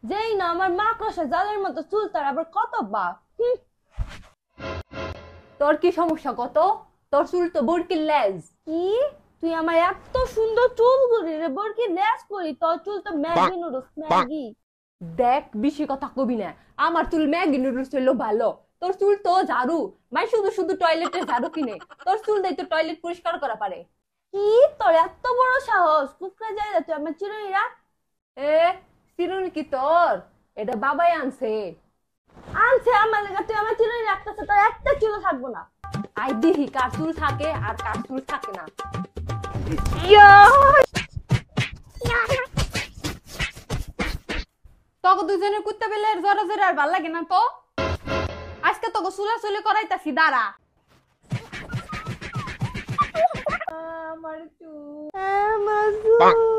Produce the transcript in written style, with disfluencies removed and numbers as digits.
যেই না আমার মাকড়সা জালের মতো চুল তার আবার কত বা তোর কি সমস্যা কত? তোর চুল তো বরকির লেজ। কি তুই আমার এত সুন্দর চুল গুলি রে বরকি লেস করি তোর চুল তো ম্যাগি নুডলস ম্যাগি। দেখ বেশি কথা কবি না, আমার চুল ম্যাগি নুডলস হইলো ভালো, তোর চুল তো ঝাড়ু। মাই শুধু শুধু টয়লেটে ঝাড়ু কিনে, তোর চুল দেয় তো টয়লেট পরিষ্কার করা পারে। কি তোর এত বড় সাহস কুকরা যায় তুই আমার চিরুনি রাখ। এ চিরুনি কি তোর? এটা বাবাই আনছে। আনছে আমার লেগে তুই আমার চিরুনি রাখতেছে তোর একটা চুল থাকবো না। আই দিহি কার চুল থাকে আর কার চুল থাকে না। তোকে দুজনে কুত্তে পেলে জোরে জোরে আর ভাল লাগে না তো। আজকে তোকে চুলাচুলি করাইতাছি, দাঁড়া। আমার চুল